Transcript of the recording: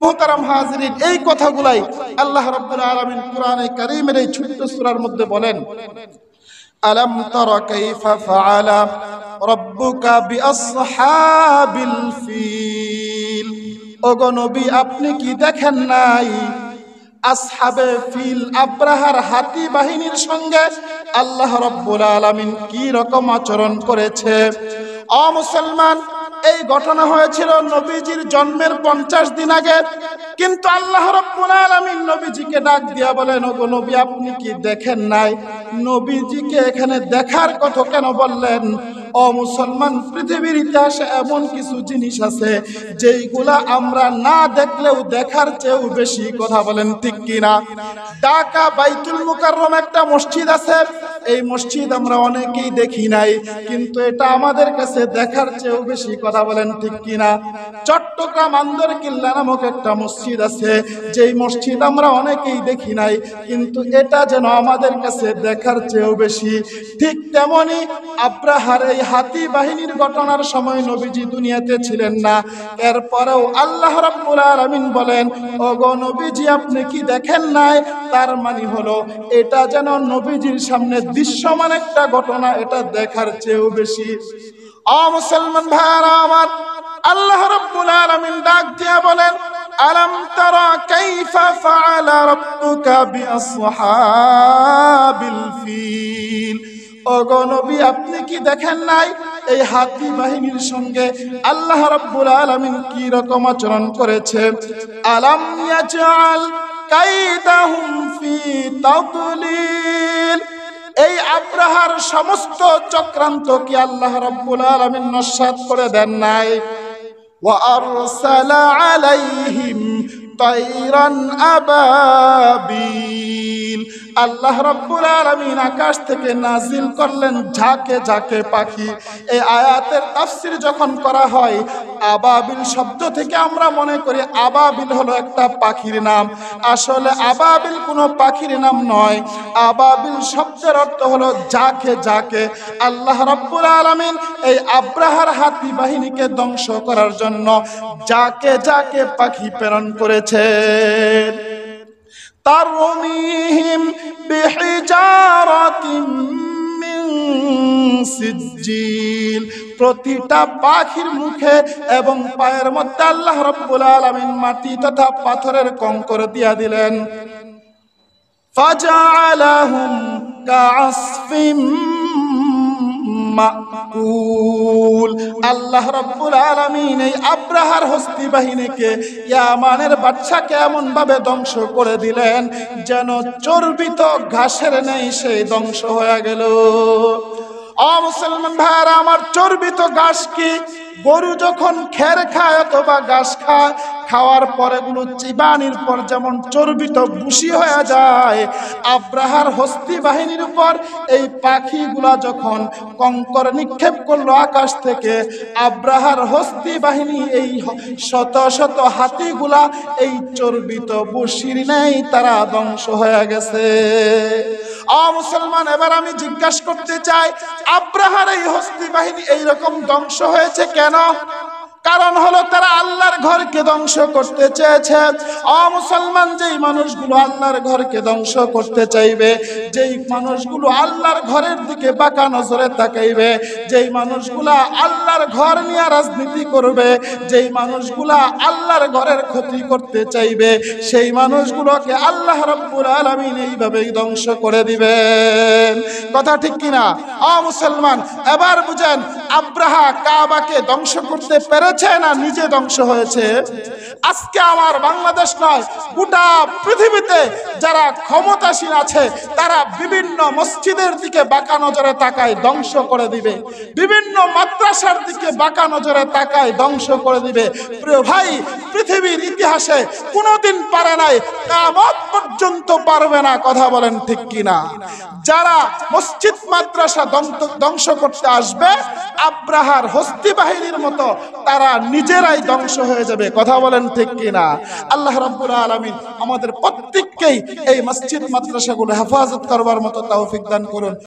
মুহতারাম হাজিরিন, এই কথাগুলাই আল্লাহ রাব্বুল আলামিন কোরআনে কারীমের এই ছোট্ট সূরার মধ্যে বলেন, আলাম তারা কাইফা ফাআলা রাব্বুকা বিআসহাবিল ফিল। ওগো নবী, আপনি কি দেখেন নাই আসহাবে ফিল আব্রাহার হাতি বাহিনীর সঙ্গে আল্লাহ রাব্বুল আলামিন কি রকম আচরণ করেছে? ও মুসলমান, এই ঘটনা হয়েছিল নবীজির জন্মের 50 দিন আগে, কিন্তু আল্লাহ রাব্বুল আলামিন নবীজিকে ডাক দিয়া বলেন, ওগো নবী, আপনি কি দেখেন নাই? নবীজিকে এখানে দেখার কথা কেন বললেন? ও মুসলমান, পৃথিবীর ইতিহাসে এমন কিছু জিনিস আছে যেইগুলা আমরা না দেখলেও দেখার চেয়েও বেশি, কথা বলেন ঠিক কিনা? ঢাকা বাইতুল মুকাররম একটা মসজিদ আছে, এই মসজিদ আমরা অনেকেই দেখি নাই, কিন্তু এটা আমাদের কাছে দেখার চেয়েও বেশি, কথা বলেন ঠিক কিনা? চট্টগ্রাম আন্দরকিল্লা নামক একটা মসজিদ আছে, যেই মসজিদ আমরা অনেকেই দেখি নাই, কিন্তু এটা যেন আমাদের কাছে দেখার চেয়েও বেশি। ঠিক তেমনি আব্রাহার এই হাতি বাহিনীর ঘটনার সময় নবীজি দুনিয়াতে ছিলেন না, এরপরেও আল্লাহ রাব্বুল আলামিন বলেন, ওগো নবীজি, আপনি কি দেখেন নাই? তার মানে হলো এটা যেন নবীজির সামনে দৃশ্যমান একটা ঘটনা, এটা দেখার চেয়েও বেশি। ও মুসলমান ভাইরা আমার, আল্লাহ রাব্বুল আলামিন ডাক দিয়া বলেন, আলাম তারা কাইফা ফাআলা রাব্বুকা বিআসহাবিল ফিল। ওগো নবী, আপনি কি দেখেন নাই এই হাতি বাহিনীর সঙ্গে আল্লাহ রাব্বুল আলামিন কি রকম আচরণ করেছে? আলাম ইয়াজআল কাইদাহুম ফি তাদলিল। এই আব্রাহার সমস্ত চক্রান্ত কি আল্লাহ রাব্বুল আলামিন নস্যাৎ করে দেন নাই? ওয়া আরসালা আলাইহিম তায়রান আবাবিল। আল্লাহ রাব্বুল আলামিন আকাশ থেকে নাজিল করলেন ঝাঁকে ঝাঁকে পাখি। এই আয়াতের তাফসীর যখন করা হয়, আবাবিল শব্দ থেকে আমরা মনে করি আবাবিল হলো একটা পাখির নাম। আসলে আবাবিল কোনো পাখির নাম নয়, আবাবিল শব্দের অর্থ হলো ঝাঁকে ঝাঁকে। আল্লাহ রাব্বুল আলামিন এই আব্রাহার হাতি বাহিনীকে ধ্বংস করার জন্য ঝাঁকে ঝাঁকে পাখি প্রেরণ করেছেন। তারমিহিম বিহিজারাতিম মিন সিজ্জিল। প্রতিটা পাখির মুখে এবং পায়ের মধ্যে আল্লাহ রাব্বুল আলামিন মাটি তথা পাথরের কঙ্কর দিয়া দিলেন। ফাজআলাহুম কাআসফিম মাকুল। আল্লাহ রাব্বুল আলামিন এই আব্রাহার হস্তি বাহিনীকে, ইয়ামানের বাদশাকে এমন ভাবে ধ্বংস করে দিলেন যেন চর্বিত ঘাসের ন্যায় সেই ধ্বংস হয়ে গেল। ও মুসলমান ভাইরা আমার, চর্বিত ঘাস কি? গরু যখন খের খায় অথবা ঘাস খায়, খাওয়ার পরে গুলো চিবানির পর যেমন চর্বিত ভুসি হয়ে যায়, আব্রাহার হস্তি বাহিনীর উপর এই পাখিগুলা যখন কঙ্কর নিক্ষেপ করলো আকাশ থেকে, আব্রাহার হস্তি বাহিনী এই শত শত হাতিগুলা এই চর্বিত ভুসির নেই, তারা ধ্বংস হয়ে গেছে। ও মুসলমান, এবার আমি জিজ্ঞাসা করতে চাই, আব্রাহার এই হস্তি বাহিনী এইরকম ধ্বংস হয়েছে কেন? কারণ হলো তারা আল্লাহর ঘরকে ধ্বংস করতে চেয়েছে। ও মুসলমান, যেই মানুষগুলো আল্লাহর ঘরকে ধ্বংস করতে চাইবে, যেই মানুষগুলো আল্লাহর ঘরের দিকে বাঁকা নজরে তাকাইবে, যেই মানুষগুলা আল্লাহর ঘর নিয়ে রাজনীতি করবে, যেই মানুষগুলা আল্লাহর ঘরের ক্ষতি করতে চাইবে, সেই মানুষগুলোকে আল্লাহ রাব্বুল আলামিন এইভাবেই ধ্বংস করে দিবেন। কথা ঠিক কিনা? ও মুসলমান, এবার বুঝেন, আব্রাহা কাবাকে ধ্বংস করতে পেরেছে না নিজে ধ্বংস হয়েছে? আজকে আমার বাংলাদেশ নয়, গোটা পৃথিবীতে যারা ক্ষমতাসীন আছে তারা বিভিন্ন মসজিদের দিকে বাঁকা নজরে তাকায়, ধ্বংস করে দিবে। বিভিন্ন মাদ্রাসার দিকে বাঁকা নজরে তাকায়, ধ্বংস করে দিবে। প্রিয় ভাই, পৃথিবীর ইতিহাসে কোনোদিন পারে নাই, কিয়ামত পর্যন্ত পারবে না। কথা বলেন ঠিক কিনা? যারা মসজিদ মাদ্রাসা ধ্বংস করতে আসবে, আব্রাহার হস্তি বাহিনীর মতো তারা নিজেরাই ধ্বংস হয়ে যাবে। কথা বলেন ঠিক কিনা? আল্লাহ রাব্বুল আলামিন আমাদের প্রত্যেককেই এই মসজিদ মাদ্রাসাগুলো হেফাজত করবার মতো তৌফিক দান করুন।